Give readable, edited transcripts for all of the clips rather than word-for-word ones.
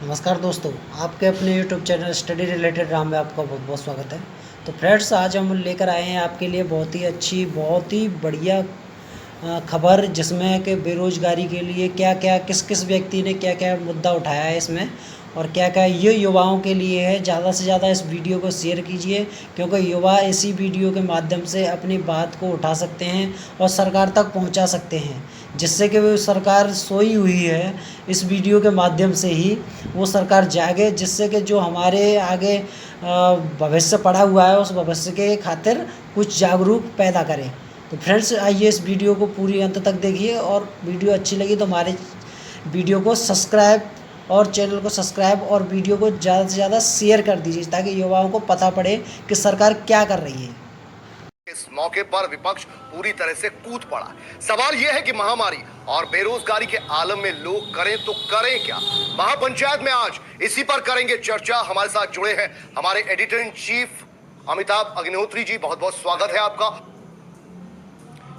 नमस्कार दोस्तों, आपके अपने YouTube channel study related Ram में आपका बहुत बहुत स्वागत है। तो फ्रेंड्स, आज हम लेकर आए हैं आपके लिए बहुत ही अच्छी, बहुत ही बढ़िया खबर, जिसमें कि बेरोज़गारी के लिए क्या क्या, किस किस व्यक्ति ने क्या क्या मुद्दा उठाया है इसमें, और क्या क्या ये युवाओं के लिए है। ज़्यादा से ज़्यादा इस वीडियो को शेयर कीजिए, क्योंकि युवा इसी वीडियो के माध्यम से अपनी बात को उठा सकते हैं और सरकार तक पहुंचा सकते हैं, जिससे कि वो सरकार सोई हुई है। इस वीडियो के माध्यम से ही वो सरकार जागे, जिससे कि जो हमारे आगे भविष्य पड़ा हुआ है, उस भविष्य के खातिर कुछ जागरूक पैदा करें। तो फ्रेंड्स, आइए इस वीडियो को पूरी अंत तक देखिए, और वीडियो अच्छी लगी तो हमारे वीडियो को सब्सक्राइब और चैनल को सब्सक्राइब और वीडियो को ज़्यादा से ज़्यादा शेयर कर दीजिए, ताकि युवाओं को पता पड़े कि सरकार क्या कर रही है। इस मौके पर विपक्ष पूरी तरह से कूद पड़ा। सवाल यह है कि महामारी और बेरोजगारी के आलम में लोग करें तो करें क्या। महापंचायत में आज इसी पर करेंगे चर्चा। हमारे साथ जुड़े हैं हमारे editor in chief Amitabh Agnihotri ji, बहुत बहुत स्वागत है आपका।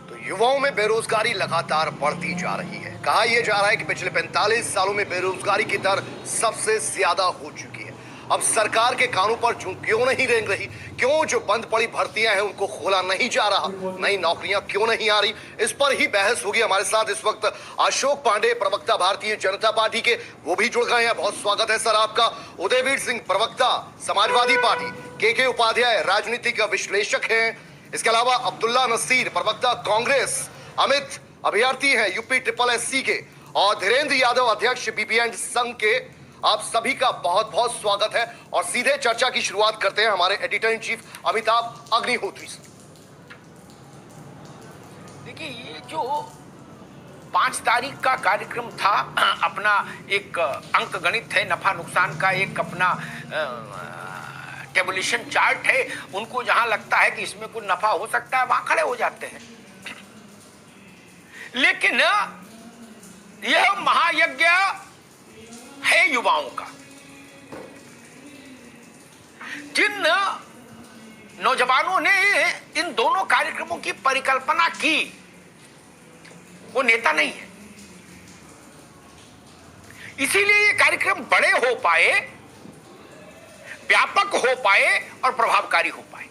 तो युवाओं में बेरोजगारी लगातार बढ़ती जा रही है। कहा यह जा रहा है कि पिछले 45 सालों में बेरोजगारी की दर सबसे ज्यादा हो चुकी है। अब सरकार के कानों पर क्यों नहीं रेंग रही? क्यों जो बंद पड़ी भर्तियां हैं उनको खोला नहीं जा रहा? नई नौकरियां क्यों नहीं आ रही? इस पर ही बहस होगी। हमारे साथ इस वक्त अशोक पांडे, प्रवक्ता भारतीय जनता पार्टी के, वो भी जुड़ गए हैं। बहुत स्वागत है सर आपका। उदयवीर सिंह, प्रवक्ता समाजवादी पार्टी। के उपाध्याय, राजनीतिक विश्लेषक हैं। इसके अलावा अब्दुल्ला नसीर, प्रवक्ता कांग्रेस। अमित, अभ्यर्थी हैं यूपी SSSC के। और धीरेन्द्र यादव, अध्यक्ष बीपीएंड संघ के। आप सभी का बहुत बहुत स्वागत है। और सीधे चर्चा की शुरुआत करते हैं हमारे editor in chief Amitabh Agnihotri से। देखिए, ये जो 5 तारीख का कार्यक्रम था, अपना एक अंक गणित है, नफा नुकसान का एक अपना टेबुलेशन चार्ट है। उनको जहां लगता है कि इसमें कुछ नफा हो सकता है, वहां खड़े हो जाते हैं। लेकिन यह महायज्ञ है युवाओं का। जिन नौजवानों ने इन दोनों कार्यक्रमों की परिकल्पना की, वो नेता नहीं है। इसीलिए ये कार्यक्रम बड़े हो पाए, व्यापक हो पाए और प्रभावकारी हो पाए।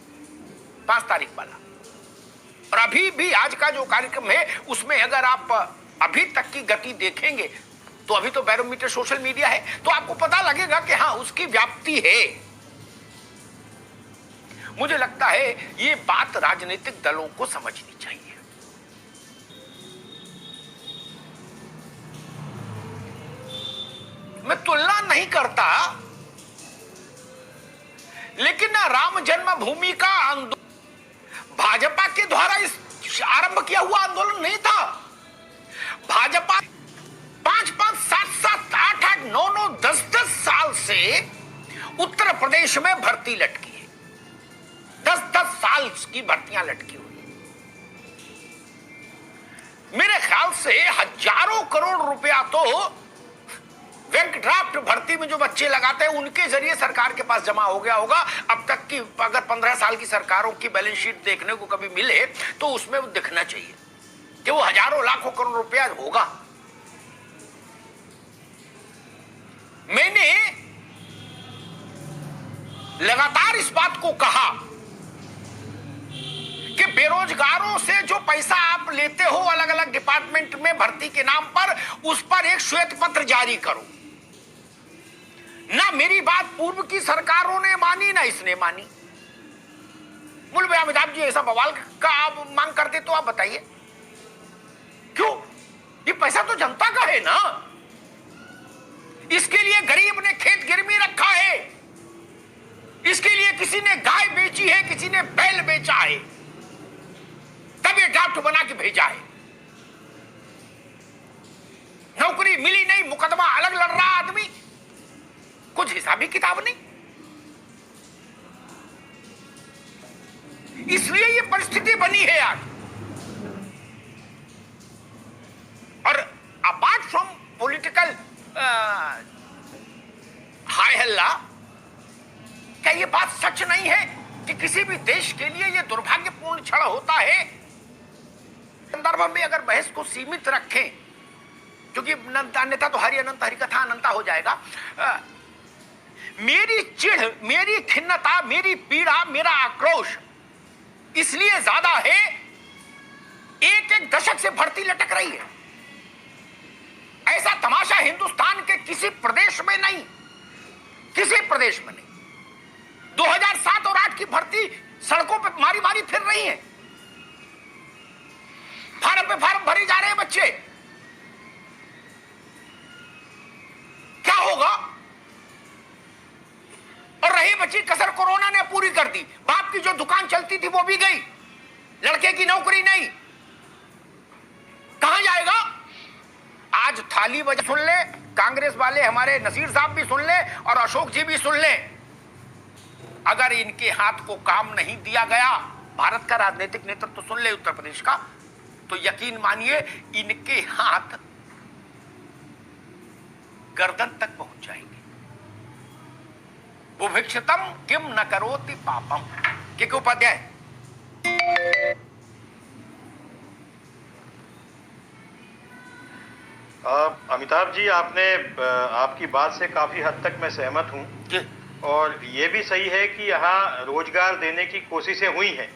5 तारीख वाला और अभी भी आज का जो कार्यक्रम है, उसमें अगर आप अभी तक की गति देखेंगे तो अभी तो बैरोमीटर सोशल मीडिया है, तो आपको पता लगेगा कि हाँ, उसकी व्याप्ति है। मुझे लगता है ये बात राजनीतिक दलों को समझनी चाहिए। मैं तुलना नहीं करता, लेकिन राम जन्मभूमि का आंदोलन भाजपा के द्वारा इस आरंभ किया हुआ आंदोलन नहीं था। भाजपा 5-5, 7-7, 8-8, 9-9, 10-10 साल से उत्तर प्रदेश में भर्ती लटकी है। 10-10 साल की भर्तियां लटकी हुई। मेरे ख्याल से हजारों करोड़ रुपया तो बैंक ड्राफ्ट भर्ती में जो बच्चे लगाते हैं, उनके जरिए सरकार के पास जमा हो गया होगा। अब तक की अगर 15 साल की सरकारों की बैलेंस शीट देखने को कभी मिले तो उसमें वो दिखना चाहिए कि वो हजारों लाखों करोड़ रुपया होगा। मैंने लगातार इस बात को कहा कि बेरोजगारों से जो पैसा आप लेते हो अलग अलग डिपार्टमेंट में भर्ती के नाम पर, उस पर एक श्वेत पत्र जारी करो। ना मेरी बात पूर्व की सरकारों ने मानी, ना इसने मानी। बोले भाई अमिताभ जी, ऐसा बवाल का आप मांग करते तो आप बताइए क्यों? ये पैसा तो जनता का है ना। इसके लिए गरीब ने खेत गिरवी रखा है, इसके लिए किसी ने गाय बेची है, किसी ने बैल बेचा है, तब ये ड्राफ्ट बना के भेजा है। नौकरी मिली नहीं, मुकदमा अलग लड़ रहा आदमी, कुछ हिसाबी किताब नहीं। इसलिए ये परिस्थिति बनी है आज। और अपार्ट फ्रॉम पॉलिटिकल हाय हल्ला, क्या ये बात सच नहीं है कि किसी भी देश के लिए ये दुर्भाग्यपूर्ण क्षण होता है? संदर्भ में अगर बहस को सीमित रखें क्योंकि अन्यथा तो हरि अनंत हरि कथा अनंता हो जाएगा। मेरी चिढ़, मेरी खिन्नता, मेरी पीड़ा, मेरा आक्रोश इसलिए ज्यादा है, एक एक दशक से भर्ती लटक रही है। ऐसा तमाशा हिंदुस्तान के किसी प्रदेश में नहीं, किसी प्रदेश में नहीं। 2007 और 8 की भर्ती सड़कों पे मारी मारी फिर रही है, फार्म पे फार्म भरी जा रहे हैं बच्चे। क्या होगा? और रही बची कसर कोरोना ने पूरी कर दी। बाप की जो दुकान चलती थी वो भी गई, लड़के की नौकरी नहीं, कहां जाएगा? आज थाली बजा सुन ले, कांग्रेस वाले हमारे नसीर साहब भी सुन ले और अशोक जी भी सुन ले। अगर इनके हाथ को काम नहीं दिया गया, भारत का राजनीतिक नेतृत्व तो सुन ले उत्तर प्रदेश का, तो यकीन मानिए इनके हाथ गर्दन तक पहुंच जाएंगे। बुभिक्षितम किम न करोति पापम। के उपाध्याय, अमिताभ जी, आपकी बात से काफी हद तक मैं सहमत हूं, और ये भी सही है कि यहाँ रोजगार देने की कोशिशें हुई हैं,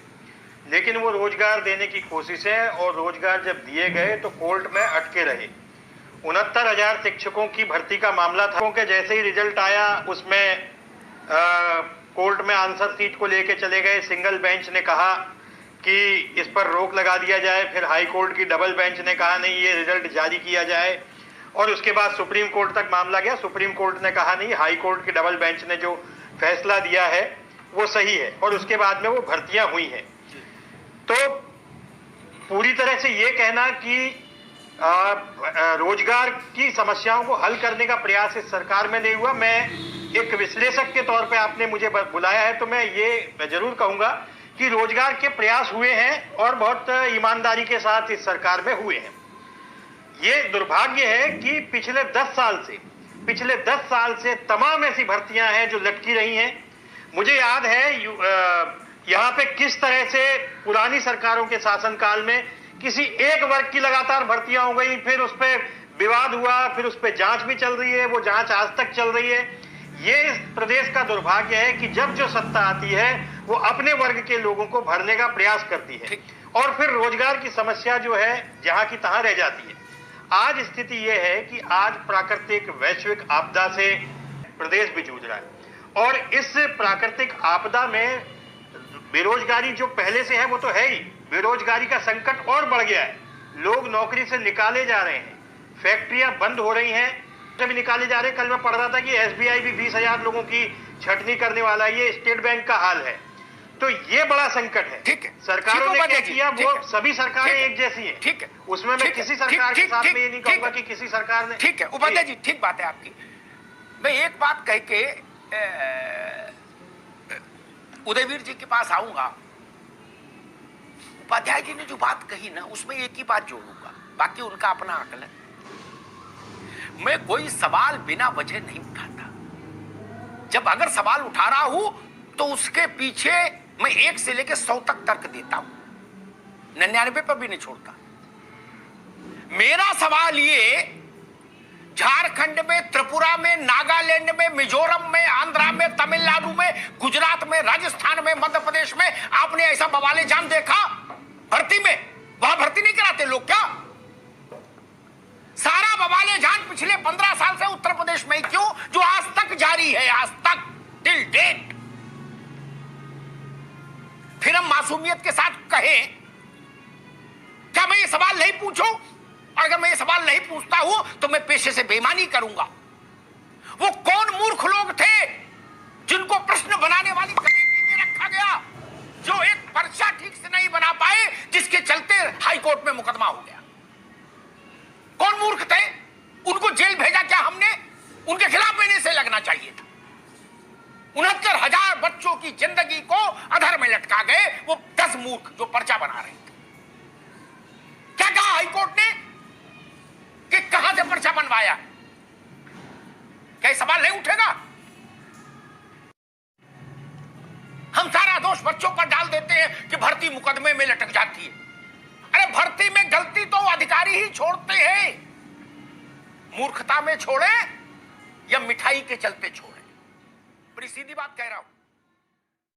लेकिन वो रोजगार देने की कोशिशें और रोजगार जब दिए गए तो कोर्ट में अटके रहे। 69,000 शिक्षकों की भर्ती का मामला था कि जैसे ही रिजल्ट आया उसमें कोर्ट में आंसर सीट को लेके चले गए। सिंगल बेंच ने कहा कि इस पर रोक लगा दिया जाए, फिर हाई कोर्ट की डबल बेंच ने कहा नहीं, ये रिजल्ट जारी किया जाए, और उसके बाद सुप्रीम कोर्ट तक मामला गया। सुप्रीम कोर्ट ने कहा नहीं, हाई कोर्ट की डबल बेंच ने जो फैसला दिया है वो सही है, और उसके बाद में वो भर्तियां हुई हैं। तो पूरी तरह से ये कहना कि रोजगार की समस्याओं को हल करने का प्रयास इस सरकार में नहीं हुआ, मैं एक विश्लेषक के तौर पे आपने मुझे बुलाया है तो मैं ये जरूर कहूंगा कि रोजगार के प्रयास हुए हैं और बहुत ईमानदारी के साथ इस सरकार में हुए हैं। ये दुर्भाग्य है कि पिछले 10 साल से तमाम ऐसी भर्तियां हैं जो लटकी रही हैं। मुझे याद है यहाँ पे किस तरह से पुरानी सरकारों के शासनकाल में किसी एक वर्ग की लगातार भर्तियां हो गई, फिर उस पर विवाद हुआ, फिर उस पर जांच भी चल रही है, वो जांच आज तक चल रही है। ये इस प्रदेश का दुर्भाग्य है कि जब जो सत्ता आती है वो अपने वर्ग के लोगों को भरने का प्रयास करती है, और फिर रोजगार की समस्या जो है जहां की तहां रह जाती है। आज स्थिति यह है कि आज प्राकृतिक वैश्विक आपदा से प्रदेश भी जूझ रहा है, और इस प्राकृतिक आपदा में बेरोजगारी जो पहले से है वो तो है ही, बेरोजगारी का संकट और बढ़ गया है। लोग नौकरी से निकाले जा रहे हैं, फैक्ट्रियां बंद हो रही हैं, भी निकाले जा रहे हैं। कल मैं पढ़ रहा था कि एसबीआई भी 20,000 लोगों की छटनी करने वाला है। ये स्टेट बैंक का हाल है। तो ये बड़ा संकट है। ठीक है, सरकारों ने क्या किया, वो सभी सरकारें एक जैसी हैं। ठीक है, उसमें मैं किसी सरकार के साथ में ये नहीं कहूंगा कि किसी सरकार ने। ठीक है उपाध्याय जी, ठीक बात है आपकी। मैं एक बात कह के उदयवीर जी के पास आऊंगा। उपाध्याय जी ने जो बात कही ना, उसमें एक ही बात जोड़ूंगा, बाकी उनका अपना आकलन। मैं कोई सवाल बिना वजह नहीं उठाता। जब अगर सवाल उठा रहा हूं तो उसके पीछे मैं 1 से लेकर 100 तक तर्क देता हूं, 99 पर भी नहीं छोड़ता। मेरा सवाल ये, झारखंड में, त्रिपुरा में, नागालैंड में, मिजोरम में, आंध्रा में, तमिलनाडु में, गुजरात में, राजस्थान में, मध्य प्रदेश में आपने ऐसा बवाले जान देखा भर्ती में? वहां भर्ती नहीं कराते लोग क्या? सारा बवाले जान पिछले 15 साल से उत्तर प्रदेश में क्यों, जो आज तक जारी है, आज तक टिल डेट। फिर हम मासूमियत के साथ कहें, क्या मैं ये सवाल नहीं पूछूं? और अगर मैं ये सवाल नहीं पूछता हूं तो मैं पेशे से बेईमानी करूंगा। वो कौन मूर्ख लोग थे जिनको प्रश्न बनाने वाली कमेटी में रखा गया, जो एक पर्चा ठीक से नहीं बना पाए, जिसके चलते हाई कोर्ट में मुकदमा हो गया? कौन मूर्ख थे? उनको जेल भेजा क्या हमने? उनके खिलाफ मैंने से लगना चाहिए था। 69,000 बच्चों की जिंदगी को अधर में लटका गए वो 10 मूर्ख जो पर्चा बना रहे थे। क्या कहा हाईकोर्ट ने कि कहां से पर्चा बनवाया? क्या ये सवाल नहीं उठेगा? हम सारा दोष बच्चों पर डाल देते हैं कि भर्ती मुकदमे में लटक जाती है। अरे भर्ती में गलती तो अधिकारी ही छोड़ते हैं। मूर्खता में छोड़े या मिठाई के चलते छोड़े? बड़ी सीधी बात कह रहा हूं।